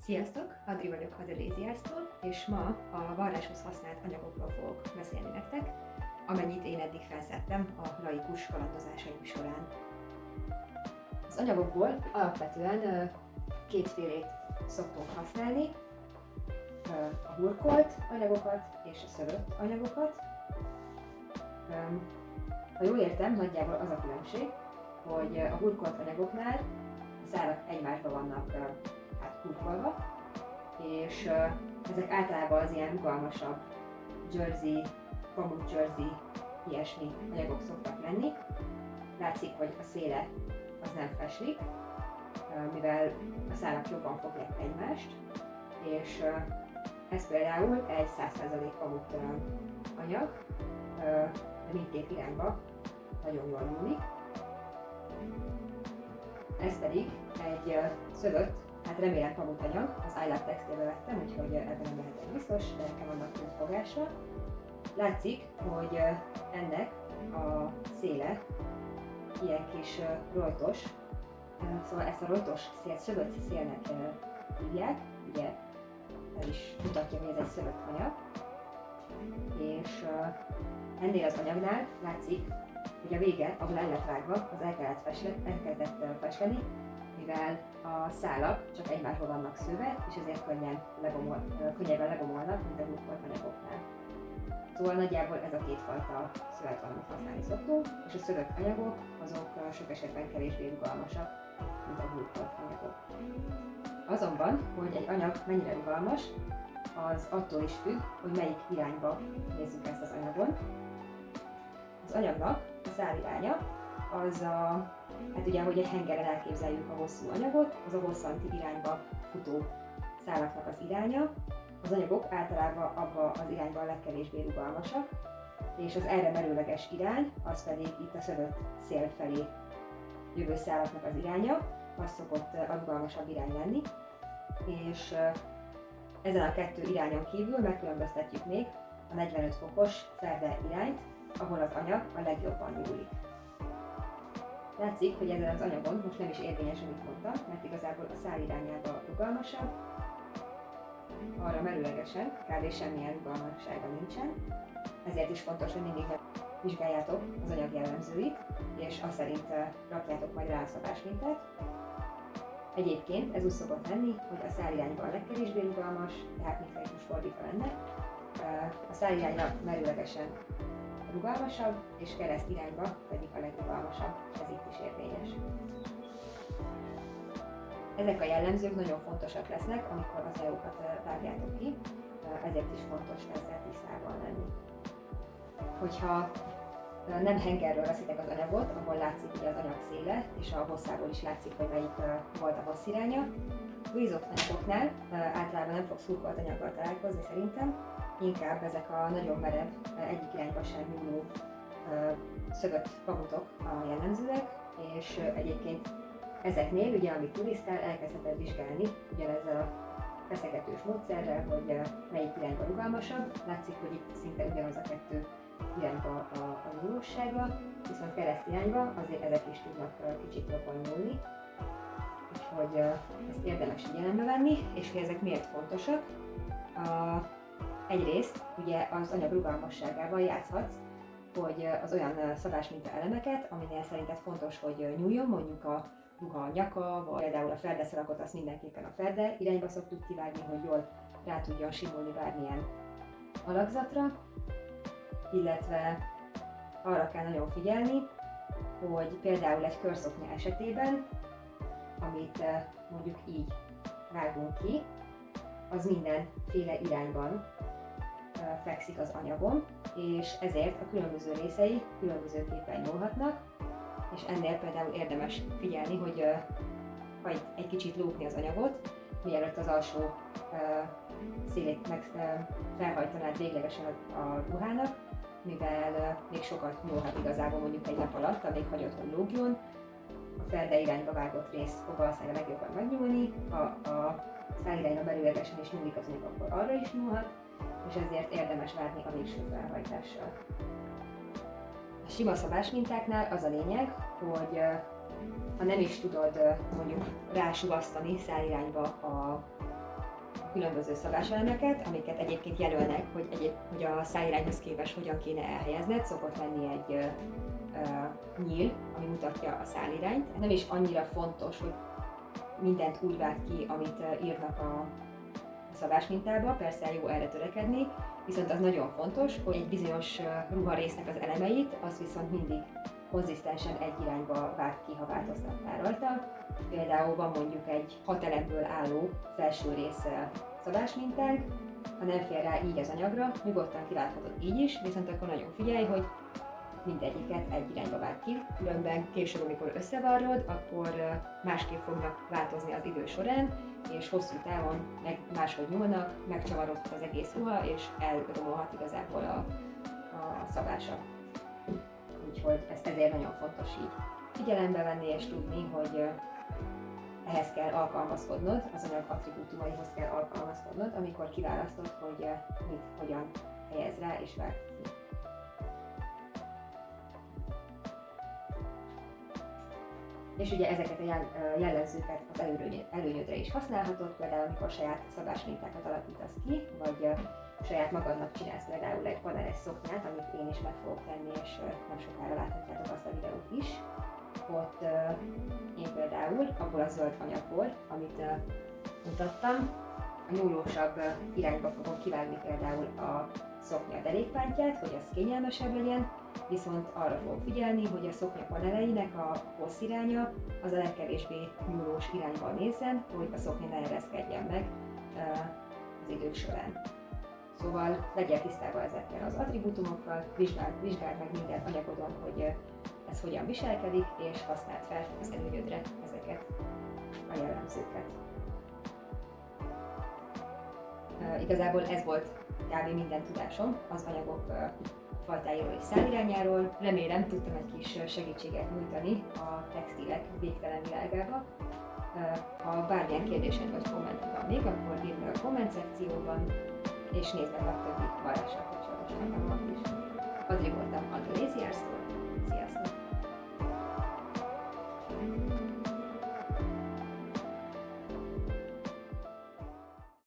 Sziasztok! Adri vagyok Haderéziásztól, és ma a varráshoz használt anyagokról fogok beszélni nektek, amennyit én eddig felszedtem a laikus kalandozásaim során. Az anyagokból alapvetően kétfélét szoktunk használni, a burkolt anyagokat és a szövött anyagokat. Ha jól értem, nagyjából az a különbség, hogy a burkolt anyagoknál a szálak egymásba vannak burkolva, és ezek általában az ilyen rugalmasabb jersey, pamut jersey, ilyesmi anyagok szoktak lenni. Látszik, hogy a széle az nem feslik, mivel a szálak jobban fogják egymást, és ez például egy 100% pamut anyag, de mindkét irányba nagyon jól nyúlik. Ez pedig egy szövött, hát remélem pamut anyag, az iLab Textilbe vettem, úgyhogy ebben nem lehetek biztos, de nekem vannak két fogásra. Látszik, hogy ennek a széle ilyen kis rojtos, szóval ezt a rojtos szélt szövött szélnek hívják, ugye ez is mutatja, hogy ez egy szövött anyag, és ennél az anyagnál látszik, hogy a vége, ahol el lett vágva, az elkezdett fesleni, mivel a szálak csak egymásba vannak szőve, és ezért könnyebben legomolnak, mint a burkolt anyagoknál. Szóval nagyjából ez a két fajta szövet van, amit használni szoktunk, és a szövött anyagok azok sok esetben kevésbé rugalmasak, mint a burkolt anyagok. Azonban, hogy egy anyag mennyire rugalmas, az attól is függ, hogy melyik irányba nézzük ezt az anyagon. Az anyagnak a száliránya az hát ugye, ahogy egy hengeren elképzeljük a hosszú anyagot, az a hosszanti irányba futó szálaknak az iránya. Az anyagok általában abba az irányban a legkevésbé rugalmasak, és az erre merőleges irány, az pedig itt a szövött szél felé jövő szálaknak az iránya, az szokott a rugalmasabb irány lenni, és ezen a kettő irányon kívül megkülönböztetjük még a 45 fokos ferde irányt, ahol az anyag a legjobban nyúlik. Látszik, hogy ezen az anyagon most nem is érvényes, amit mondtam, mert igazából a szál irányába rugalmasabb, arra merőlegesen, kb. Semmilyen rugalmassága nincsen, ezért is fontos, hogy mindig vizsgáljátok az anyag jellemzőit, és azt szerint rakjátok majd rá a szabásmintát. Egyébként ez úgy szokott lenni, hogy a szál irányba a legkevésbé rugalmas, tehát mintha itt most fordítva lenne, a szál irányba merőlegesen rugalmasabb, és kereszt irányba pedig a legrugalmasabb, és ez itt is érvényes. Ezek a jellemzők nagyon fontosak lesznek, amikor az anyagokat vágjátok ki, ezért is fontos ezzel tisztában lenni. Hogyha nem hengerről veszitek az anyagot, ahol látszik ugye az anyag széle, és a hosszából is látszik, hogy melyik volt a hossz iránya. Vízott anyagoknál általában nem fogsz burkolt anyaggal találkozni szerintem, inkább ezek a nagyon merev, egyik irányba sem nyúló szögött pamutok a jellemzőek, és egyébként ezeknél, ugye amit turisztál, elkezdheted vizsgálni ugyanezzel a feszegetős módszerrel, hogy melyik irányba rugalmasabb. Látszik, hogy itt szinte ugyanaz a kettő irányba a nyúlósága, viszont kereszt irányba azért ezek is tudnak kicsit jobban nyúlni. Úgyhogy ezt érdemes figyelembe venni, és hogy ezek miért fontosak. Egyrészt ugye az anyag rugalmasságával játszhatsz, hogy az olyan szabásminta elemeket, aminél szerinted fontos, hogy nyúljon, mondjuk a ruha nyaka, vagy például a ferdeszarakot, azt mindenképpen a ferde irányba szoktuk kivágni, hogy jól rá tudjon simulni bármilyen alakzatra, illetve arra kell nagyon figyelni, hogy például egy körszoknya esetében, amit mondjuk így vágunk ki, az mindenféle irányban fekszik az anyagon, és ezért a különböző részei különbözőképpen nyúlhatnak, és ennél például érdemes figyelni, hogy ha egy kicsit lógni az anyagot, mielőtt az alsó szélét meg felhajtanád véglegesen a ruhának, mivel még sokat nyúlhat igazából mondjuk egy nap alatt, amíg hagyod, hogy lógjon. A ferde irányba vágott rész fog valószínűleg a legjobban megnyúlni, ha a szál irányba merőlegesen is nyúlik az anyag, akkor arra is nyúlhat, és ezért érdemes várni a végső felhajtással. A sima szabásmintáknál az a lényeg, hogy ha nem is tudod mondjuk rásugasztani szálirányba különböző szabáselemeket, amiket egyébként jelölnek, hogy a szájirányhoz képest hogyan kéne elhelyezned. Szokott lenni egy nyíl, ami mutatja a szálirányt. Nem is annyira fontos, hogy mindent úgy vág ki, amit írnak a szabásmintába, persze jó erre törekedni, viszont az nagyon fontos, hogy egy bizonyos ruharésznek az elemeit, az viszont mindig konzisztensen egy irányba vág ki, ha változtattál rajta. Például van mondjuk egy 6 elemből álló felső rész szabásmintánk, ha nem fér rá így az anyagra, nyugodtan kivághatod így is, viszont akkor nagyon figyelj, hogy mindegyiket egy irányba vág ki, különben később, amikor összevarrod, akkor másképp fognak változni az idő során, és hosszú távon meg máshogy nyúlnak, megcsavarodhat az egész ruha, és elromolhat igazából a szabása. Úgyhogy ezt ezért nagyon fontos így figyelembe venni és tudni, hogy ehhez kell alkalmazkodnod, az anyag attribútumaihoz kell alkalmazkodnod, amikor kiválasztod, hogy mit, hogyan helyez rá és vág ki. És ugye ezeket a jellemzőket az előnyödre is használhatod, például amikor saját szabásmintákat alakítasz ki, vagy saját magadnak csinálsz például egy paneles szoknyát, amit én is meg fogok tenni, és nem sokára láthatjátok azt a videót is. Ott én például abból a zöld anyagból, amit mutattam, a nyúlósabb irányba fogom kivágni például a szoknya derékpántját, hogy az kényelmesebb legyen, viszont arra fogok figyelni, hogy a szoknya paneleinek a hossziránya az a legkevésbé nyúlós irányba nézzen, hogy a szoknya ne ereszkedjen meg az idők során. Szóval legyél tisztában ezekkel az attribútumokkal, vizsgáld meg minden anyagodon, hogy ez hogyan viselkedik, és használd fel az előnyödre ezeket a jellemzőket. Igazából ez volt kb. Minden tudásom az anyagok fajtáiról és számirányáról. Remélem tudtam egy kis segítséget nyújtani a textilek végtelen világába. Ha bármilyen kérdésed vagy kommented van még, akkor írd meg a komment szekcióban, és nézd meg a többi varrással kapcsolatos anyagokat is. Addig voltam Androléziársztól.